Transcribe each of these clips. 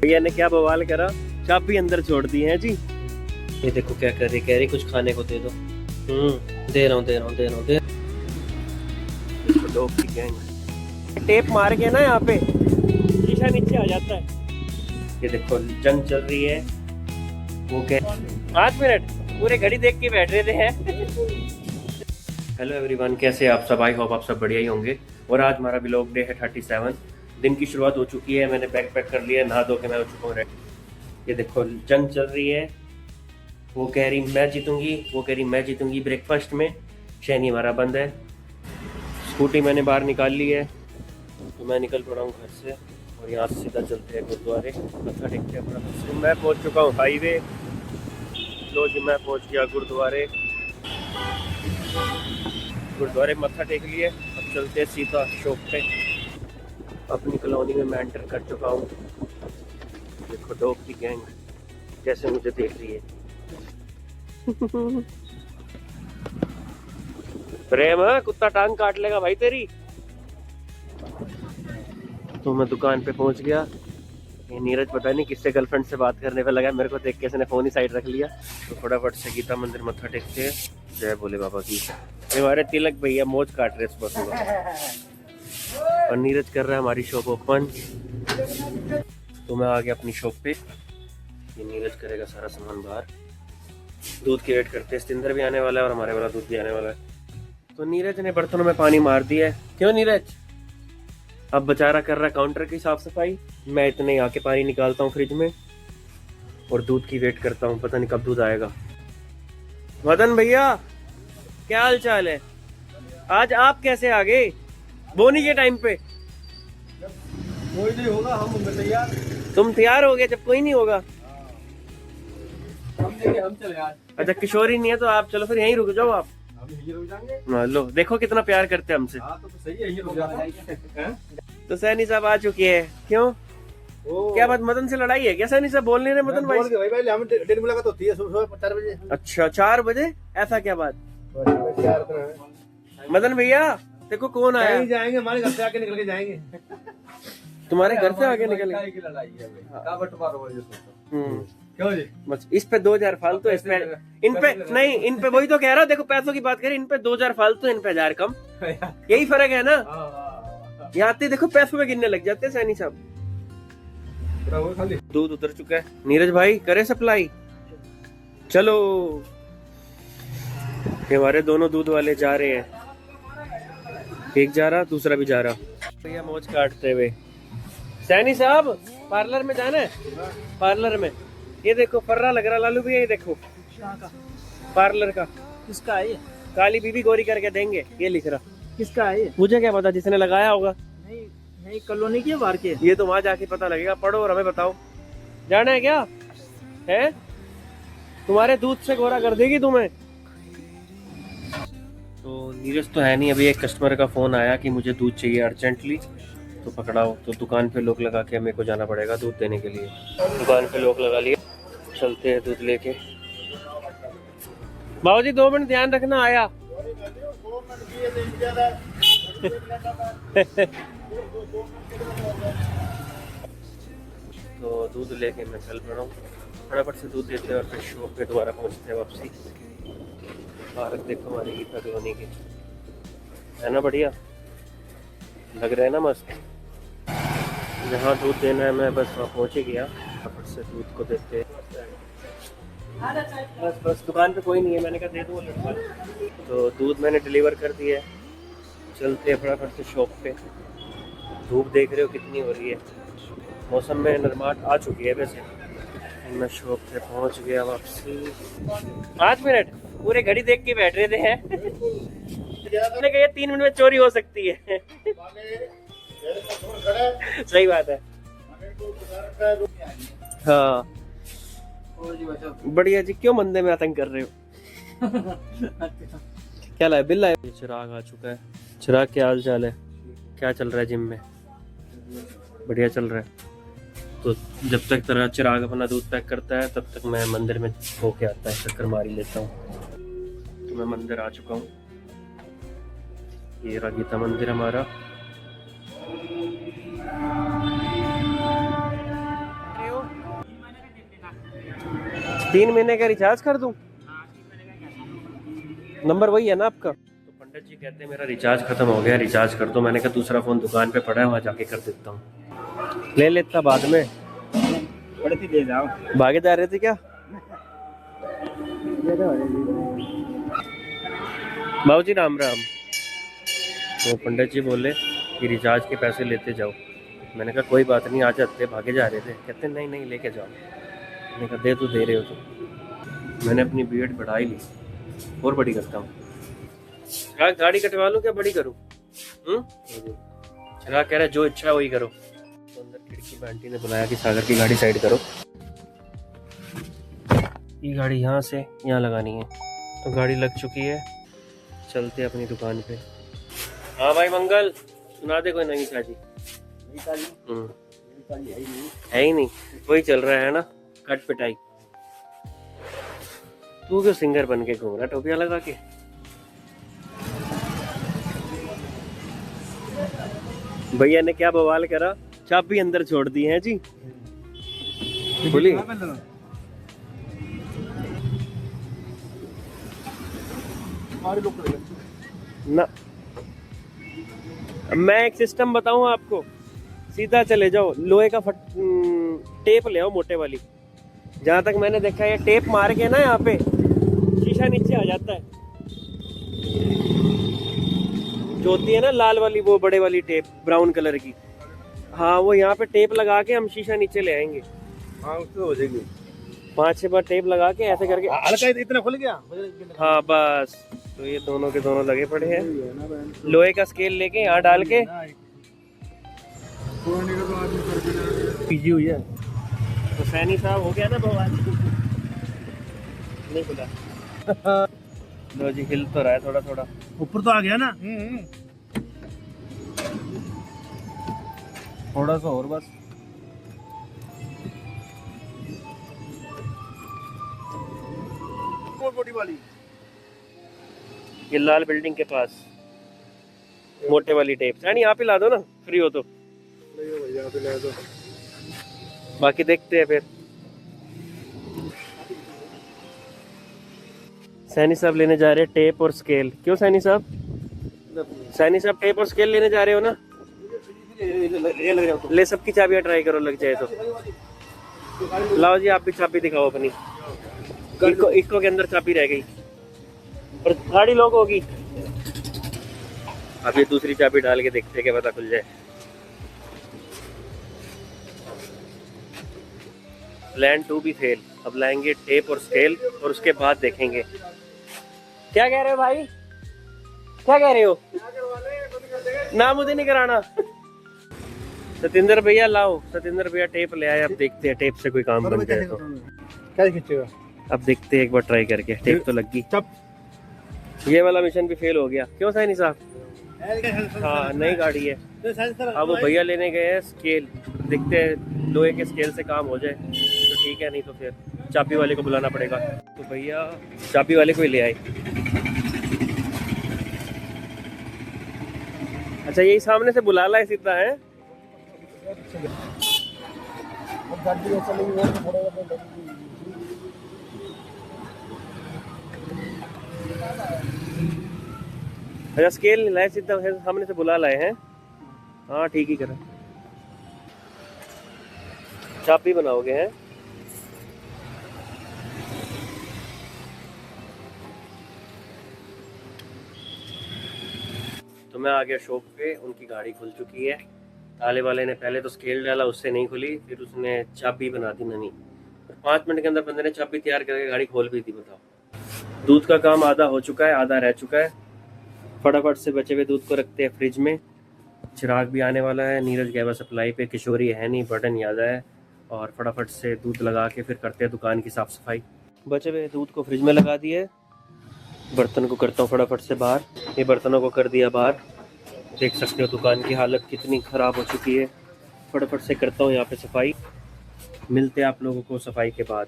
भैया ने क्या बवाल करा, चाबी अंदर छोड़ दी है जी। ये देखो क्या कर रही, कह रही कुछ खाने को दे दो। दे रहा हूँ। डॉग की गैंग टेप मार के ना यहाँ पे शीशा नीचे आ जाता है। ये देखो जंग चल रही है। वो क्या 5 मिनट पूरे घड़ी देख के बैठ रहे थे हैं। हेलो एवरीवन, कैसे आप सब? आई होप आप सब बढ़िया ही होंगे। और आज हमारा व्लॉग डे है 37। दिन की शुरुआत हो चुकी है, मैंने बैग पैक कर लिया है, नहा धो के मैं हो चुका हूँ रेडी। ये देखो जंग चल रही है। वो कह रही मैं जीतूंगी, वो कह रही मैं जीतूंगी। ब्रेकफास्ट में शैनी हमारा बंद है। स्कूटी मैंने बाहर निकाल ली है, तो मैं निकल पड़ा हूँ घर से और यहाँ से सीधा चलते हैं गुरुद्वारे, मत्था टेकते हैं अपना। मैं पहुँच चुका हूँ हाईवे। लो जी, मैं पहुँच गया गुरुद्वारे मत्था टेक लिए। अब चलते हैं सीधा शॉप पे। अपनी कॉलोनी में मैं एंटर कर चुका हूँ। देखो डॉग की गैंग कैसे मुझे देख रही है। प्रेम है, कुत्ता टांग काट लेगा भाई तेरी। तो मैं दुकान पे पहुंच गया। ये नीरज पता नहीं किससे गर्लफ्रेंड से बात करने पे लगा, मेरे को देख के इसने फोन ही साइड रख लिया। तो फटाफट से गीता मंदिर मत्था टेकते हैं। जय भोले बाबा की। हमारे तिलक भैया मौज काट रहे सुबह सुबह और नीरज कर रहा है हमारी शॉप ओपन। तो मैं आ गया अपनी शॉप पे। ये नीरज करेगा सारा सामान बाहर। दूध की वेट करते हैं, सतिंदर भी आने वाला है और हमारे वाला दूध भी आने वाला है। तो नीरज ने बर्तनों में पानी मार दिया है। क्यों नीरज? अब बेचारा कर रहा है काउंटर की साफ सफाई। मैं इतने आके पानी निकालता हूँ फ्रिज में और दूध की वेट करता हूँ, पता नहीं कब दूध आएगा। मदन भैया क्या हाल चाल है? आज आप कैसे आ गए बोनी के टाइम पे? कोई नहीं होगा, हम होंगे तैयार। तुम तैयार हो गए जब कोई नहीं होगा? हम चले आज। अच्छा किशोरी नहीं है तो आप चलो फिर यहीं रुक जाओ आप। हम यहीं रुक जाएंगे। हाँ, लो देखो कितना प्यार करते हैं हमसे। हाँ तो सही है, यहीं रुक जाते हैं। तो सैनी साहब आ चुके हैं। क्यों, क्या बात, मदन से लड़ाई है क्या? सैनी साहब बोल नहीं रहे मदन भाई? भाई हम डेली मुलाकात होती है सुबह 4 बजे। अच्छा 4 बजे, ऐसा क्या बात? मदन भैया देखो कौन आया। जाएंगे, हमारे घर से आके निकल के जाएंगे। तुम्हारे घर से आगे निकल की लड़ाई है भाई, का बंटवारा हो ये सोचो। क्यों जी? बस इस पे 2000 फालतू, इस पे इन पे नहीं, इन पे वही तो कह रहा हूँ। देखो पैसों की बात करें, इन पे 2000 फालतू, इन पे 1000 कम, यही फर्क है ना। यहाँ आते देखो पैसों में गिनने लग जाते हैं सैनी साहब। दूध उतर चुका है। नीरज भाई करे सप्लाई। चलो ये हमारे दोनों दूध वाले जा रहे हैं, एक जा रहा दूसरा भी जा रहा। भैया मौज काटते हुए। सैनी साहब पार्लर में जाना है, पार्लर में। ये देखो फर्रा लग रहा लालू भैया, ये देखो पार्लर का। किसका है ये? काली बीबी गोरी करके देंगे, ये लिख रहा। किसका है ये? मुझे क्या पता, जिसने लगाया होगा। नहीं कॉलोनी की बाहर के। ये तो वहां जाके पता लगेगा। पढ़ो और हमें बताओ, जाना है क्या? है तुम्हारे दूध से गोरा कर देगी तुम्हें। तो नीरज तो है नहीं, अभी एक कस्टमर का फोन आया कि मुझे दूध चाहिए अर्जेंटली, तो पकड़ाओ। तो दुकान पे लोग लगा के मेरे को जाना पड़ेगा दूध देने के लिए। दुकान पे लोग लगा लिए, चलते हैं दूध लेके। बाबू जी 2 मिनट ध्यान रखना, आया। तो दूध लेके मैं चल पड़ा हूँ। फटाफट से दूध देते हैं और फिर शॉप पे दोबारा पहुँचते हैं वापसी। पार्क देखो हमारी गीता कॉलोनी की, है ना बढ़िया लग रहा है ना, मस्त। जहाँ दूध देना है मैं बस वहाँ पहुँच ही गया। फटाफट से दूध को देते हैं। बस दुकान पे कोई नहीं है, मैंने कहा दे दो लड़का। तो दूध मैंने डिलीवर कर दिया है। चलते हैं फटाफट से शॉप पे। धूप देख रहे हो कितनी हो रही है, मौसम में नरमाट आ चुकी है वैसे। मैं शॉप पे पहुंच गया वापसी। 5 मिनट पूरे घड़ी देख के बैठ रहे थे हैं। मैंने कहा 3 मिनट में चोरी हो सकती है। सही बात है। हाँ बढ़िया जी। क्यों मंदे में आतंक कर रहे हो? क्या लाए, बिल लाए? चिराग आ चुका है। चिराग क्या हाल चाल है? क्या चल रहा है जिम में? बढ़िया चल रहा है। तो जब तक तेरा चिराग अपना दूध पैक करता है तब तक मैं मंदिर में होके आता है, चक्कर मार ही लेता हूँ। तो मैं मंदिर आ चुका हूँ। ये रहा गीता मंदिर हमारा। 3 महीने का रिचार्ज कर दूं? नंबर वही है ना आपका? तो पंडित जी कहते हैं मेरा रिचार्ज खत्म हो गया, रिचार्ज कर दो। मैंने कहा दूसरा फोन दुकान पे पड़ा है, वहाँ जाके कर देता हूँ। ले लेता बाद में। पड़ती दे जाओ। भागे जा रहे थे क्या? बाबूजी राम राम। तो पंडित जी बोले कि रिचार्ज के पैसे लेते जाओ। मैंने कहा कोई बात नहीं, आ जाते। भागे जा रहे थे। कहते नहीं नहीं लेके जाओ। मैंने कहा दे तो दे रहे हो तो। मैंने अपनी बीएड बढ़ा ही ली, और बड़ी करता हूँ। गाड़ी कटवा लूँ क्या बड़ी करूँ? चला कह रहा है जो इच्छा है वही करो। तो अंदर खिड़की में आंटी ने बुलाया कि सागर की गाड़ी साइड करो, ये गाड़ी यहाँ से यहाँ लगानी है। तो गाड़ी लग चुकी है, चलते अपनी दुकान पे। हाँ भाई मंगल, सुना दे कोई नई ताजी। है ही नहीं, वही चल रहा है ना, कट पिटाई। तू क्यों सिंगर बन के घूम रहा टोपिया लगा के? भैया ने क्या बवाल करा, चाबी अंदर छोड़ दी है जी। बोली ना, मैं एक सिस्टम बताऊं आपको, सीधा चले जाओ, लोहे का टेप ले आओ मोटे वाली। जहां तक मैंने देखा है टेप मार के ना यहाँ पे शीशा नीचे आ जाता है। जो होती है ना लाल वाली, वो बड़े वाली टेप ब्राउन कलर की। हाँ वो यहाँ पे टेप लगा के हम शीशा नीचे ले आएंगे। हाँ उससे हो जाएगी। 5-6 बार टेप लगा के ऐसे करके हल्का इतना खुल गया। हाँ बस। तो ये दोनों के दोनों लगे पड़े हैं। लोहे का स्केल लेके यहाँ डाल के पीजी हुई है। तो सैनी साहब हो गया ना भगवान नहीं खुला। लो जी हिल तो रहा है थोड़ा थोड़ा, ऊपर तो आ गया ना। थोड़ा सा और बस। मोटी वाली ये लाल बिल्डिंग के पास मोटे वाली टेप। सैनी यहाँ पे ला दो ना, फ्री हो तो। बाकी देखते हैं फिर। सैनी साहब लेने जा रहे हैं टेप और स्केल। क्यों सैनी साहब? सैनी साहब टेप और स्केल लेने जा रहे हो ना? ले सबकी चाबियां ट्राई करो, लग जाए तो। लाओ जी आप भी चाबी दिखाओ अपनी। इको के अंदर चाबी रह गई और गाड़ी लॉक होगी। अब ये दूसरी चाबी डाल के देखते हैं क्या पता खुल जाए। प्लान 2 भी फेल। अब लाएंगे टेप और स्केल और उसके बाद देखेंगे। क्या कह रहे हो भाई? क्या कह रहे हो? ना मुझे नहीं कराना। सतेंद्र भैया लाओ, सतेंद्र भैया टेप ले आए। अब देखते हैं टेप से कोई काम बन जाए तो। क्या खींचेगा? अब देखते हैं एक बार ट्राई करके। टेप तो लग गई। ये वाला मिशन भी फेल हो गया। क्यों सैनी साहब? हाँ नई गाड़ी है। अब वो भैया लेने गए हैं स्केल। देखते हैं लोहे के स्केल से काम हो जाए तो ठीक है, नहीं तो फिर चाबी वाले को बुलाना पड़ेगा। तो भैया चाबी वाले को ही ले आए। अच्छा यही सामने से बुला ला है सीधा है। अच्छा स्केल लाए सीधा सामने से बुला लाए हैं। हाँ ठीक ही करा। चाबी बनाओगे हैं? तो मैं आ गया शॉप पे। उनकी गाड़ी खुल चुकी है। ताले वाले ने पहले तो स्केल डाला, उससे नहीं खुली, फिर उसने चाबी बना दी ननी। 5 मिनट के अंदर बंदे ने चाबी तैयार करके गाड़ी खोल भी दी। बताओ। दूध का काम आधा हो चुका है, आधा रह चुका है। फटाफट से बचे हुए दूध को रखते हैं फ्रिज में। चिराग भी आने वाला है। नीरज गया हुआ सप्लाई पे, किशोरी है नहीं, बटन याद है। और फटाफट से दूध लगा के फिर करते हैं दुकान की साफ सफाई। बचे हुए दूध को फ्रिज में लगा दिए। बर्तन को करता हूँ फटाफट से बाहर। ये बर्तनों को कर दिया बाहर। देख सकते हो दुकान की हालत कितनी ख़राब हो चुकी है। फटाफट से करता हूँ यहाँ पे सफाई। मिलते हैं आप लोगों को सफाई के बाद।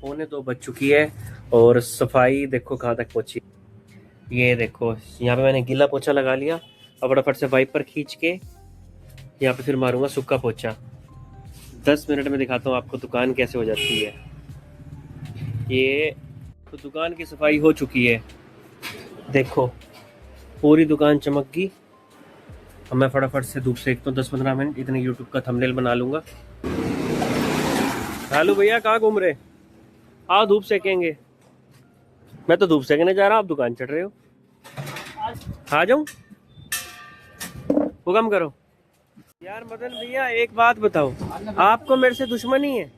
पौने 2 बज चुकी है और सफाई देखो कहाँ तक पहुँची। ये देखो यहाँ पे मैंने गीला पोछा लगा लिया, अब फटाफट से वाइपर खींच के यहाँ पे फिर मारूंगा सूखा पोछा। 10 मिनट में दिखाता हूँ आपको दुकान कैसे हो जाती है। ये तो दुकान की सफाई हो चुकी है, देखो पूरी दुकान चमक गई। अब मैं फटाफट से धूप सेकता हूँ 10-15 मिनट, इतने यूट्यूब का थंबनेल बना लूंगा। हेलो भैया, कहाँ घूम रहे? आओ धूप सेकेंगे। मैं तो धूप सेकने जा रहा हूँ, आप दुकान चढ़ रहे हो। आ जाऊं? हुक्म करो। यार मदन भैया एक बात बताओ, आपको मेरे से दुश्मनी है?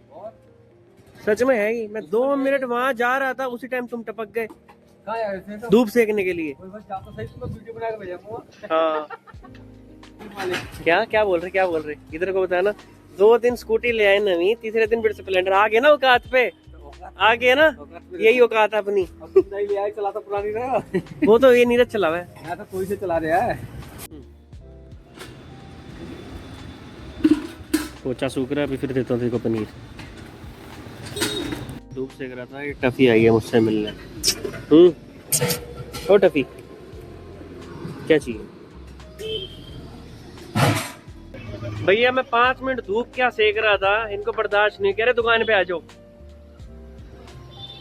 सच में है ही। मैं 2 मिनट वहां जा रहा था, उसी टाइम तुम टपक गए कहाँ यार इसमें तो धूप सेकने के लिए। कोई बस जाता सही तो वीडियो बना के भेजा हाँ क्या बोल रहे इधर को बताना। 2 दिन स्कूटी ले आए नवी, तीसरे दिन फिर स्प्लेंडर। आ गए ना औकात पे, आ गए ना, यही औकात है अपनी। अब तुम नहीं ले आए, चला तो पुरानी रहा। वो तो ये नीरज चला हुआ है। मैं तो कोई से चला रहा है। पोचा सूख रहा है, अभी फिर देता हूँ तेरे को पनीर। धूप सेक रहा था, ये टफी आई है मुझसे मिलने। ओ टफी, क्या चाहिए भैया? मैं 5 मिनट धूप क्या सेक रहा था, इनको बर्दाश्त नहीं। कह रहे दुकान पे आ जाओ।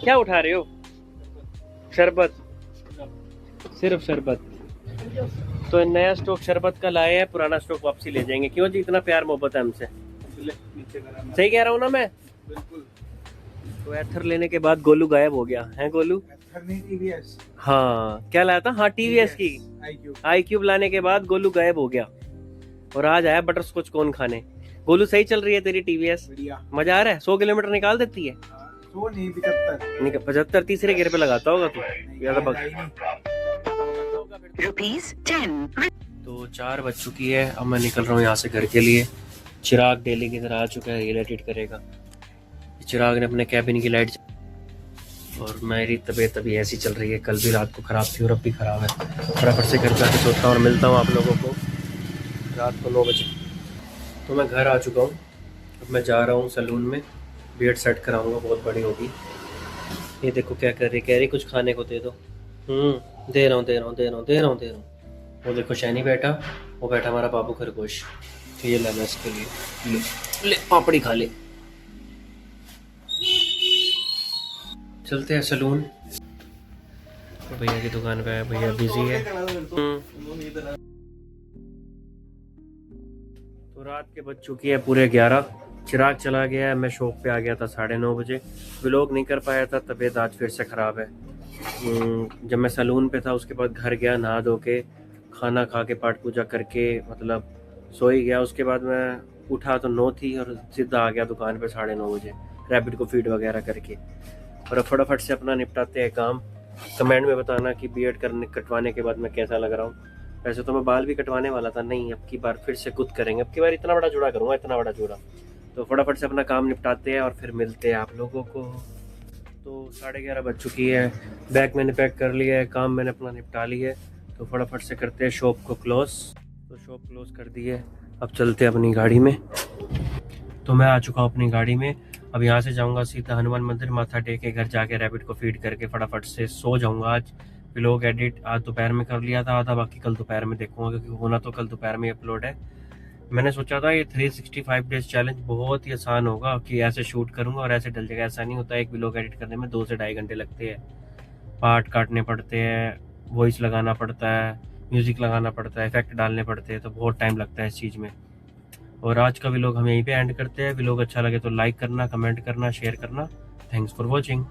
क्या उठा रहे हो? शरबत, सिर्फ शरबत। तो नया स्टॉक शरबत का लाए हैं, पुराना स्टॉक वापसी ले जाएंगे। क्यों जी, इतना प्यार मोहब्बत है हमसे। सही कह रहा हूँ ना मैं? बिल्कुल। तो एथर लेने के बाद गोलू गायब हो गया है। गोलू टीवीएस। हाँ क्या लाया था? हाँ टीवीएस की आई क्यूब लाने के बाद गोलू गायब हो गया, और आज आया बटर स्कॉच कोन खाने। गोलू सही चल रही है तेरी टीवीएस? मजा आ रहा है? 100 किलोमीटर निकाल देती है? 100 नहीं 75। 75 तीसरे गियर पे लगाता होगा तू। ₹10। तो 4 बज चुकी है, अब मैं निकल रहा हूँ यहाँ से घर के लिए। चिराग डेली की तरह आ चुका है, ये एडिट करेगा। चिराग ने अपने कैबिन की लाइट, और मेरी तबीयत अभी ऐसी चल रही है। कल भी रात को ख़राब थी और अब भी ख़राब है। फटाफट से घर जाके सोता हूँ और मिलता हूँ आप लोगों को रात को 9 बजे। तो मैं घर आ चुका हूँ, अब मैं जा रहा हूँ सैलून में, बियर्ड सेट कराऊंगा, बहुत बड़ी होगी। ये देखो क्या कर रही, कह रही कुछ खाने को दे दो। दे रहा हूँ। वो देखो शैनी बैठा, वो बैठा हमारा बाबू खरगोश। तो ये लेना इसके लिए, ले पापड़ी खा ले। चलते हैं सैलून। तो भैया की दुकान पे है, भैया बिजी है। तो रात के बज चुकी है पूरे 11। चिराग चला गया है, मैं शॉप पे आ गया था 9:30 बजे। व्लॉग नहीं कर पाया था, तबीयत आज फिर से ख़राब है। जब मैं सैलून पे था उसके बाद घर गया, नहा धो के खाना खा के पाठ पूजा करके मतलब सो ही गया। उसके बाद मैं उठा तो 9 थी और सीधा आ गया दुकान पे 9:30 बजे, रैबिट को फीड वगैरह करके। और फटाफट से अपना निपटाते हैं काम। कमेंट में बताना कि बीएड कटवाने के बाद मैं कैसा लग रहा हूँ। वैसे तो मैं बाल भी कटवाने वाला था, नहीं अब की बार फिर से खुद करेंगे। अब की बार इतना बड़ा जोड़ा करूँगा, इतना बड़ा जोड़ा। तो फटाफट से अपना काम निपटाते हैं और फिर मिलते हैं आप लोगों को। तो 11:30 बज चुकी है, बैग मैंने पैक कर लिया है, काम मैंने अपना निपटा लिया है। तो फटाफट से करते हैं शॉप को क्लोज। तो शॉप क्लोज कर दी है, अब चलते हैं अपनी गाड़ी में। तो मैं आ चुका हूँ अपनी गाड़ी में। अब यहाँ से जाऊँगा सीधा हनुमान मंदिर, माथा टेक के घर जाके रैबिट को फीड करके फटाफट से सो जाऊँगा। आज व्लॉग एडिट आज दोपहर में कर लिया था आधा, बाकी कल दोपहर में देखूँगा, क्योंकि होना तो कल दोपहर में अपलोड है। मैंने सोचा था ये 365 डेज चैलेंज बहुत ही आसान होगा कि ऐसे शूट करूँगा और ऐसे डल जाएगा। ऐसा नहीं होता, एक व्लॉग एडिट करने में 2 से 2.5 घंटे लगते हैं। पार्ट काटने पड़ते हैं, वॉइस लगाना पड़ता है, म्यूज़िक लगाना पड़ता है, इफेक्ट डालने पड़ते हैं, तो बहुत टाइम लगता है इस चीज़ में। और आज का व्लॉग हम यहीं पे एंड करते हैं। व्लॉग अच्छा लगे तो लाइक करना, कमेंट करना, शेयर करना। Thanks for watching.